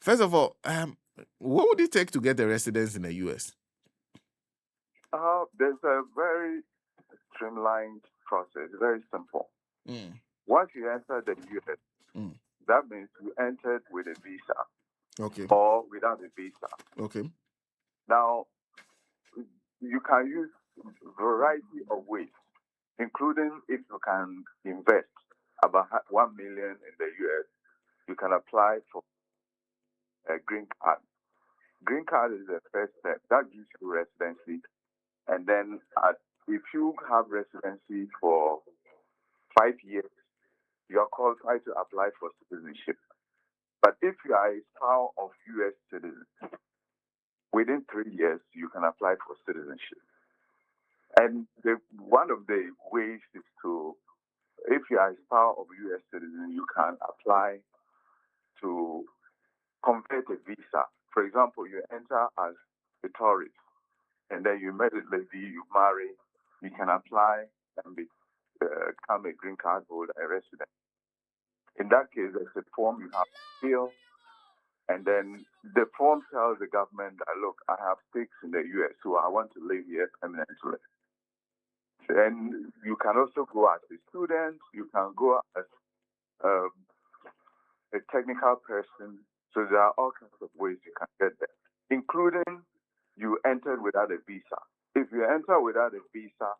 First of all, what would it take to get a residence in the US? There's a very streamlined process, very simple. Mm. Once you enter the US, Mm. that means you entered with a visa Okay. or without a visa. Okay. Now, you can use a variety of ways, including if you can invest about 1 million in the US, you can apply for a green card. Green card is the first step. That gives you residency. And then if you have residency for 5 years, you are qualified to apply for citizenship. But if you are a spouse of US citizen, within 3 years, you can apply for citizenship. And one of the ways is to, if you are a spouse of US citizen, you can apply to convert a visa. For example, you enter as a tourist, and then you met a lady, you marry, you can apply and become a green card holder, a resident. In that case, there's a form you have to fill, and then the form tells the government that, look, I have stakes in the US, so I want to live here permanently. And you can also go as a student, you can go as um, a technical person. So there are all kinds of ways you can get there, including you entered without a visa. If you enter without a visa,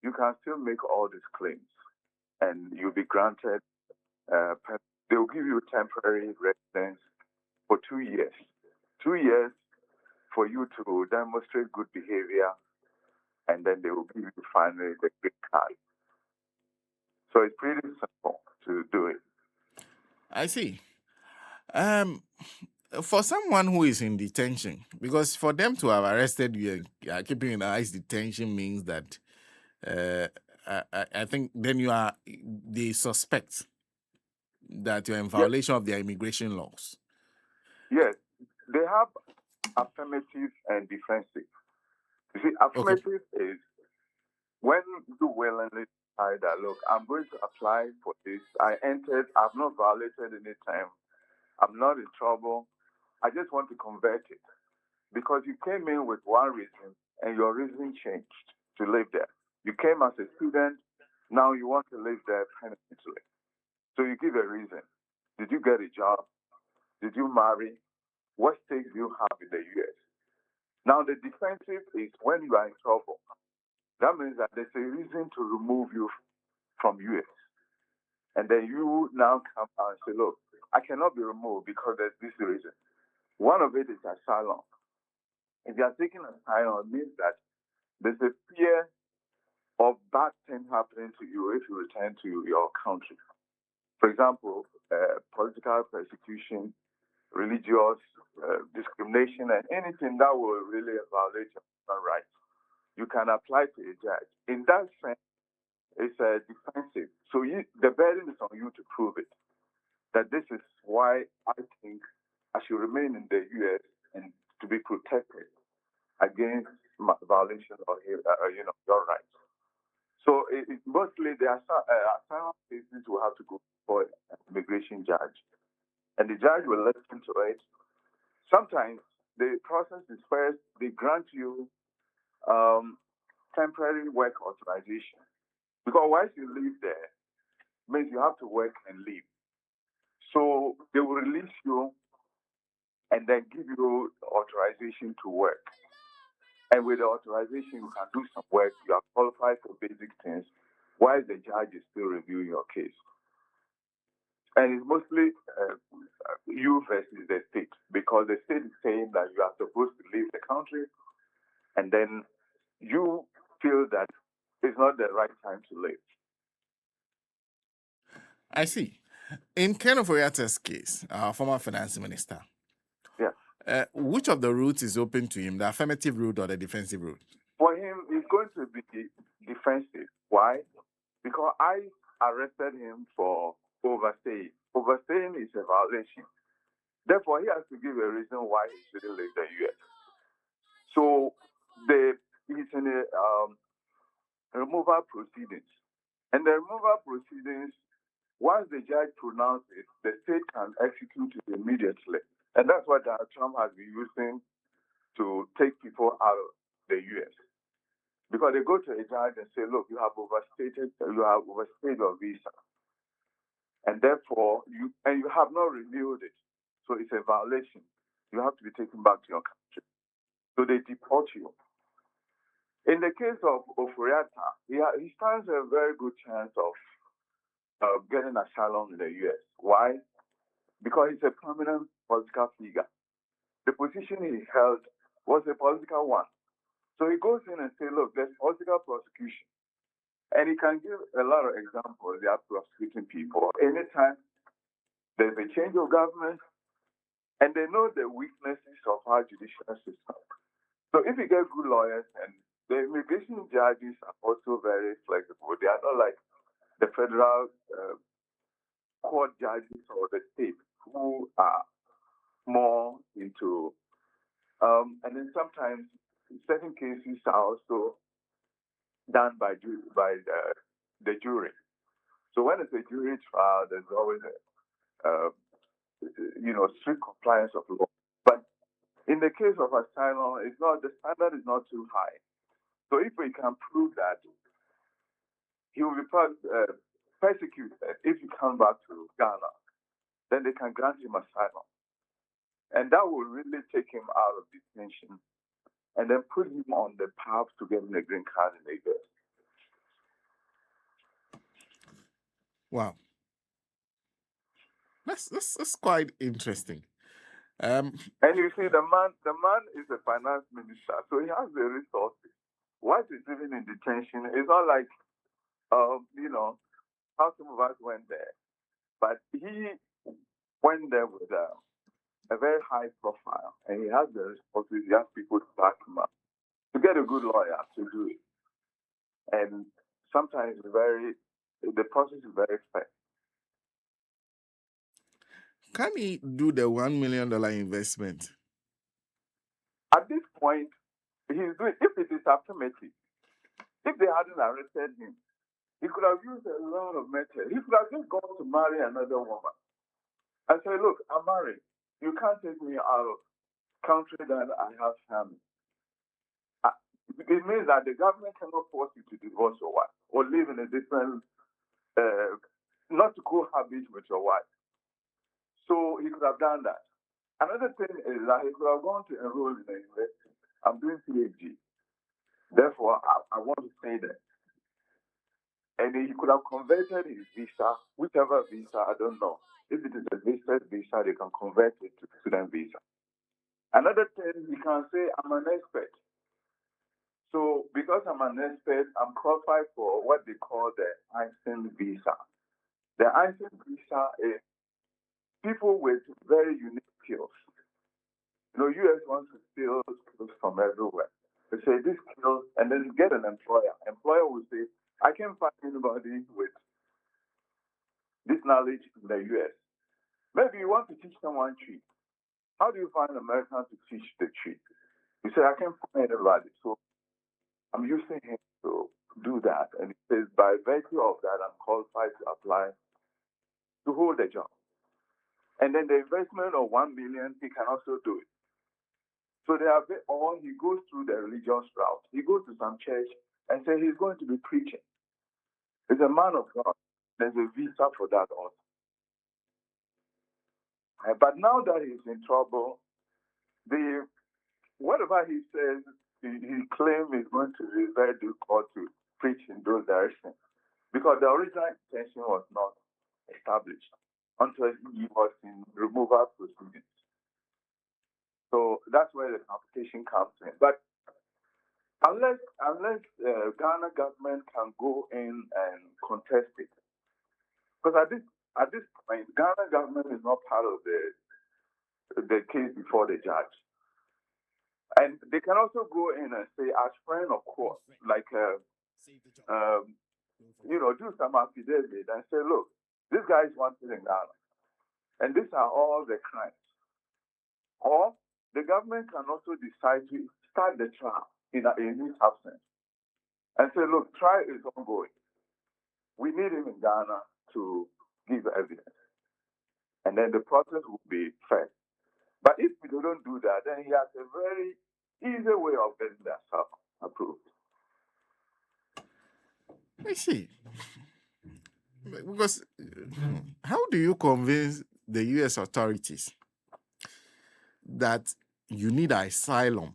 you can still make all these claims and you'll be granted, they will give you temporary residence for 2 years. 2 years for you to demonstrate good behavior, and then they will give you finally the green card. So it's pretty simple to do it. I see. For someone who is in detention, because for them to have arrested you and keeping you in ICE detention means that I think then they suspect that you're in violation of their immigration laws. Yes, they have affirmative and defensive. You see, affirmative is when you willingly decide that, look, I'm going to apply for this. I entered, I've not violated any time, I'm not in trouble. I just want to convert it. Because you came in with one reason and your reason changed to live there. You came as a student, now you want to live there permanently. So you give a reason. Did you get a job? Did you marry? What stakes do you have in the US? Now the defensive is when you are in trouble. That means that there's a reason to remove you from US. And then you now come and say, look, I cannot be removed because there's this reason. One of it is asylum. If you are taking asylum, it means that there's a fear of bad things happening to you if you return to your country. For example, political persecution, religious discrimination, and anything that will really violate your human rights. You can apply to a judge. In that sense, it's defensive. So the burden is on you to prove it. That this is why I think I should remain in the U.S. and to be protected against violation of your rights. So mostly the asylum cases will have to go for an immigration judge, and the judge will listen to it. Sometimes the process is first they grant you temporary work authorization, because once you live there, means you have to work and live. So they will release you and then give you authorization to work. And with the authorization, you can do some work. You are qualified for basic things, while the judge is still reviewing your case. And it's mostly you versus the state, because the state is saying that you are supposed to leave the country, and then you feel that it's not the right time to leave. I see. In Ken Ofori's case, our former finance minister, which of the routes is open to him, the affirmative route or the defensive route? For him, it's going to be defensive. Why? Because I arrested him for overstaying. Overstaying is a violation. Therefore, he has to give a reason why he shouldn't leave the U.S. So he's in a removal proceedings. And the removal proceedings once the judge pronounces it, the state can execute it immediately. And that's what Donald Trump has been using to take people out of the U.S. Because they go to a judge and say, look, you have overstayed your visa. And therefore, you have not renewed it. So it's a violation. You have to be taken back to your country. So they deport you. In the case of Ofori, he stands a very good chance of getting asylum in the U.S. Why? Because he's a prominent political figure. The position he held was a political one. So he goes in and says, look, there's political prosecution. And he can give a lot of examples. They are prosecuting people. Anytime there's a change of government, and they know the weaknesses of our judicial system. So if you get good lawyers, and the immigration judges are also very flexible. They are not like the federal court judges or the state who are more into, and then sometimes certain cases are also done by the jury. So when it's a jury trial, there's always strict compliance of law. But in the case of asylum, the standard is not too high. So if we can prove that he will be persecuted if he comes back to Ghana, then they can grant him asylum. And that will really take him out of detention and then put him on the path to getting a green card in the US. Wow. That's quite interesting. And you see, the man is a finance minister, so he has the resources. Once he's living in detention, it's not like, how some of us went there. But he went there with a very high profile, and he has the resources. He has people to back him up. To get a good lawyer to do it. And sometimes the process is very fair. Can he do the $1 million investment? At this point, he's doing, if it is affirmative, if they hadn't arrested him, he could have used a lot of methods. He could have just gone to marry another woman and say, look, I'm married. You can't take me out of country that I have family. It means that the government cannot force you to divorce your wife or live in a different, not to cohabit with your wife. So he could have done that. Another thing is that he could have gone to enroll in the university. I'm doing PhD. Therefore, I want to stay there. And he could have converted his visa, whichever visa, I don't know. If it is a visitor's visa, they can convert it to student visa. Another thing, he can say, I'm an expert. So because I'm an expert, I'm qualified for what they call the Einstein visa. The Einstein visa is people with very unique skills. US wants to steal skills from everywhere. They say this skill, and then you get an employer. Employer will say, I can't find anybody with this knowledge in the US. Maybe you want to teach someone tree. How do you find Americans to teach the tree? You say, I can't find anybody. So I'm using him to do that. And he says, by virtue of that, I'm qualified to apply to hold the job. And then the investment of $1 million, he can also do it. So he goes through the religious route. He goes to some church and says he's going to be preaching. He's a man of God. There's a visa for that also. But now that he's in trouble, whatever he says, he claims is going to be very difficult to preach in those directions. Because the original intention was not established until he was in removal proceedings. So that's where the complication comes in. But unless Ghana government can go in and contest it, because at this point, Ghana government is not part of the case before the judge, and they can also go in and say, as friend of court, like do some affidavit and say, look, this guy is wanted in Ghana, and these are all the crimes. Or the government can also decide to start the trial in his absence and say, look, trial is ongoing. We need him in Ghana to give evidence. And then the process will be fair. But if we don't do that, then he has a very easy way of getting that stuff approved. I see. Because how do you convince the U.S. authorities that you need asylum?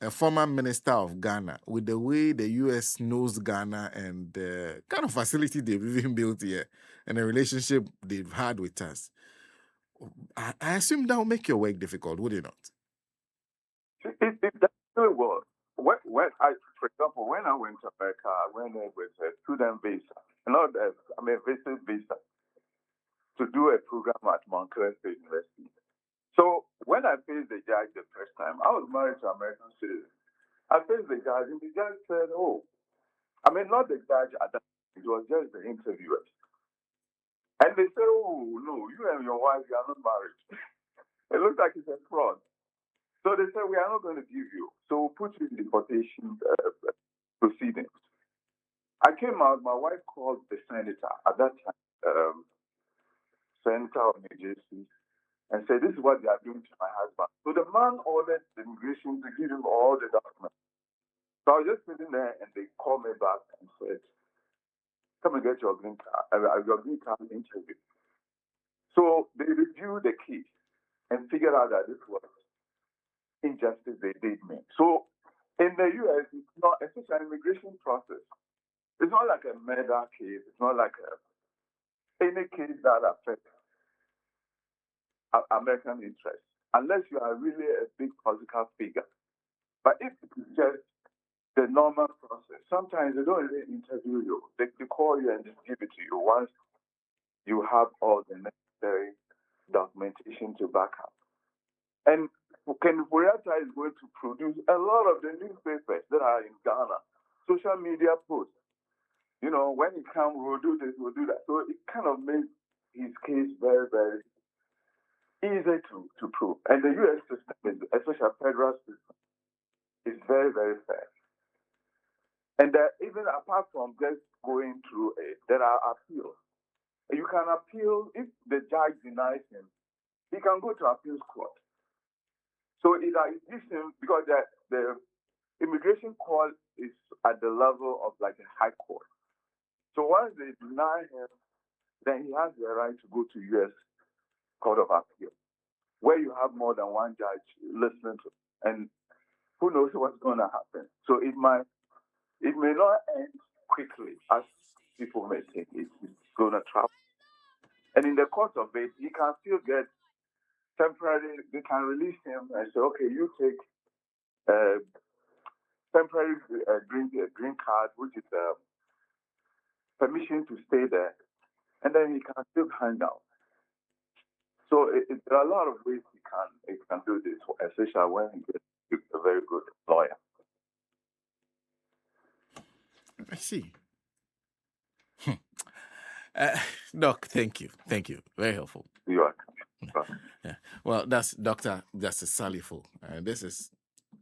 A former minister of Ghana, with the way the U.S. knows Ghana and the kind of facility they've even built here and the relationship they've had with us, I assume that will make your work difficult, would it not? It definitely was. For example, when I went to America, I went there with a student visa, visit visa, to do a program at Montclair State University. So when I faced the judge the first time, I was married to an American citizen. I faced the judge, and the judge said, not the judge at that time, it was just the interviewers. And they said, oh, no, you and your wife, you are not married. It looks like it's a fraud. So they said, we are not going to give you. So we'll put you in deportation proceedings. I came out, my wife called the senator at that time, Senator of New Jersey, and said, this is what they are doing to my husband. So the man ordered the immigration to give him all the documents. So I was just sitting there, and they called me back and said, come and get your green card interview. So they reviewed the case and figured out that this was injustice they did me. So in the U.S., it's just an immigration process. It's not like a murder case. It's not like any case that affects American interests, unless you are really a big political figure. But if it's just the normal process, sometimes they don't really interview you. They call you and just give it to you once you have all the necessary documentation to back up. And Ken Foriata is going to produce a lot of the newspapers that are in Ghana, social media posts. When he comes, we'll do this, we'll do that. So it kind of makes his case very, very easy to prove. And the U.S. system, especially federal system, is very, very fair. And even apart from just going through it, there are appeals. You can appeal if the judge denies him. He can go to appeals court. So it gives him, because the immigration court is at the level of like a high court. So once they deny him, then he has the right to go to U.S. Court of Appeal, where you have more than one judge listening to, and who knows what's going to happen. So it may not end quickly as people may think. It's going to travel. And in the course of it, he can still get temporary, they can release him and say, okay, you take temporary green card, which is permission to stay there, and then he can still hang out. So there are a lot of ways he can do this, especially when he gets a very good lawyer. I see. Doc, thank you. Very helpful. You are welcome. Yeah. Well, that's Dr. Justice Salifu. This is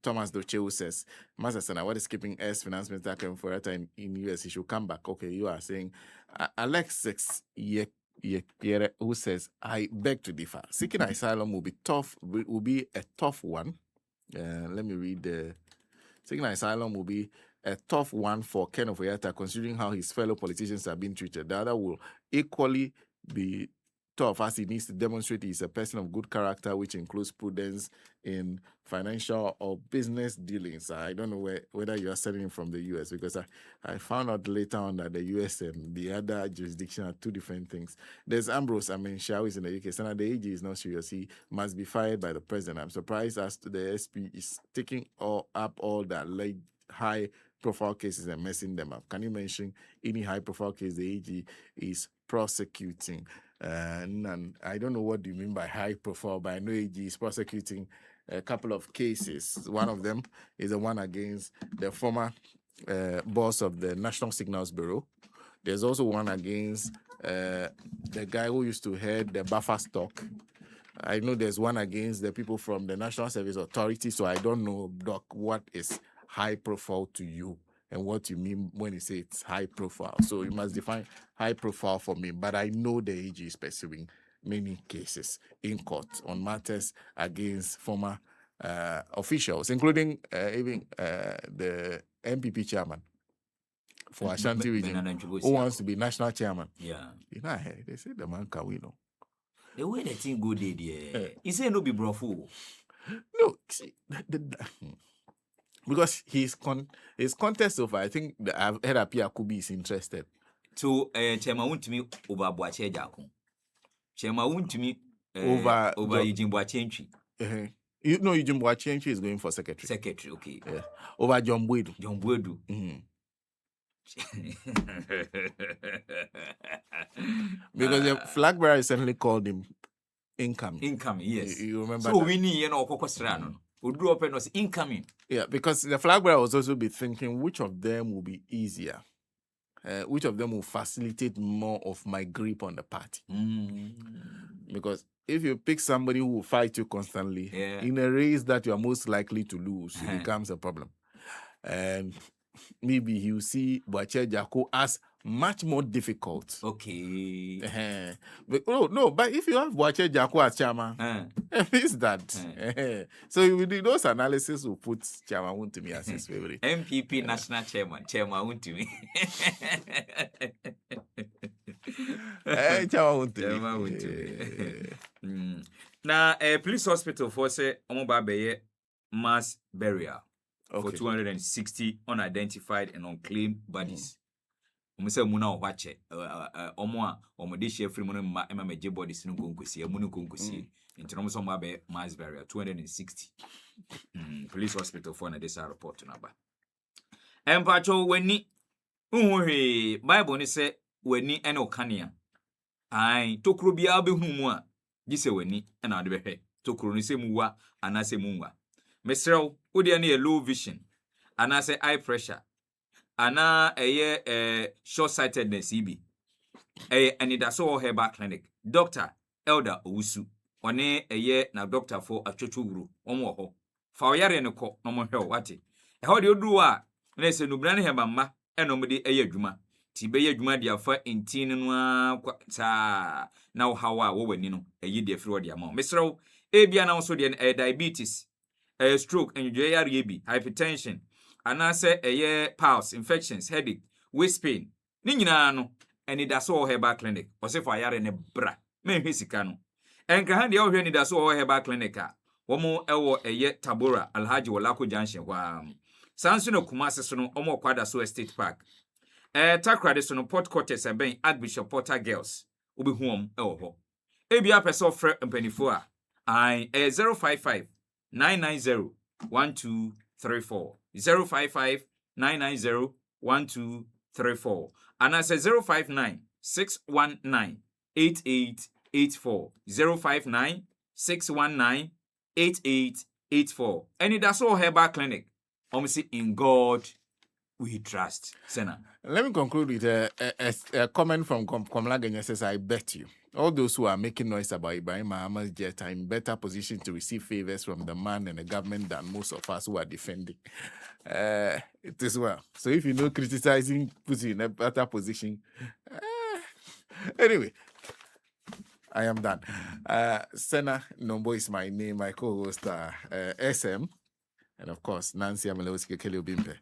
Thomas Doche, who says, Master Sana, what is keeping S Finance Minister Ken Foriata in US? He should come back. Okay, you are saying Alexis Yekere, who says, I beg to differ. Seeking asylum will be a tough one. Let me read the seeking asylum will be a tough one for Ken Foriata, considering how his fellow politicians are being treated. The other will equally be tough, as he needs to demonstrate he's a person of good character, which includes prudence in financial or business dealings. I don't know whether you are selling him from the US, because I found out later on that the US and the other jurisdiction are two different things. There's Ambrose Shao is in the UK. Senator, the AG is not serious. He must be fired by the president. I'm surprised as to the SP is taking up all that high profile cases and messing them up. Can you mention any high profile case the AG is prosecuting? None. I don't know what you mean by high profile, but I know AG is prosecuting a couple of cases. One of them is the one against the former boss of the National Signals Bureau. There's also one against the guy who used to head the buffer stock. I know there's one against the people from the National Service Authority, so I don't know, Doc, what is high profile to you and what you mean when you say it's high profile. So you must define high profile for me. But I know the AG is pursuing many cases in court on matters against former officials, including even the MPP chairman for Ashanti region, who wants to be national chairman. Yeah. You know, they say the man can win. The way the thing go there, he say no be brofo. No, see, because his contest over, I think I've heard Apia Kubi is interested. So, Chairman won't me over Boache Jakon. Chairman won't me Over Eugene Boachenchi. You know, Eugene Boachenchi is going for secretary. Secretary, okay. Yeah. Over John Bwedu. John Bwedu. Because the flag bearer certainly called him incoming. Incoming, yes. You remember? So we need we grew up and was incoming. Yeah, because the flag bearer was also be thinking which of them will be easier. Which of them will facilitate more of my grip on the party? Because if you pick somebody who will fight you constantly in a race that you are most likely to lose, it becomes a problem. And maybe you see Boache Jako as much more difficult. Okay. But if you have Boache Jako as chairman, it means that. So those analysis will put Chairman Wuntumi as his favorite. MPP national chairman Wuntumi. Chairman Wuntumi. Now, a police hospital for say Omobabe mass burial for 260 unidentified and unclaimed bodies. Say muna wache omo de share free money ma meje bodies no konkosi amunu konkosi nti no so mabe mass burial 260 police hospital for na this report na ba empacho wani unhwe bible ni say wani ene okania ai tokuro bia be hu mu a gise wani na ade behwe tokuro ni say muwa ana say munwa mesrew wo de na low vision ana say eye pressure ana short-sightedness ibi anidaso herbal clinic Dr. Elder Owusu one na doctor for atwotwoguru omo ho fa oyare ne ko no mo hwe wate ho de oduru a na se nubra ne heba mma enom de adwuma ti be adwuma de afa entin no a na wo hawa wo wani no de afiri wo de ama mesrew ebia na wo so de diabetes stroke enjue yare bi hypertension anase pulse infections headache waist pain ni nyina no anidaso herbal clinic osefo ayare ne bra menhwe sika no enka ha de ohwe anidaso herbal clinic a womo ewo Tabora Alhaji Wolako Junction wa sanso no Kumase so no omo kwada so estate park Takrade so no Port Quarters ben Archbishop Porter Girls obehuom ewo ho ebia person frɛ mpanifo a 055 990 1234 055-990-1234 and I say 059-619-8884 059-619-8884 and it does all herbal clinic see in God we trust. Sena. Let me conclude with a comment from Komla Genya says, I bet you all those who are making noise about Ibrahim Mahama's jet are in better position to receive favors from the man and the government than most of us who are defending. It is well. So if you know criticizing puts you in a better position. Anyway, I am done. Sena Nombo is my name, my co-host SM, and of course Nancy Amelowski Kelly Obimpe.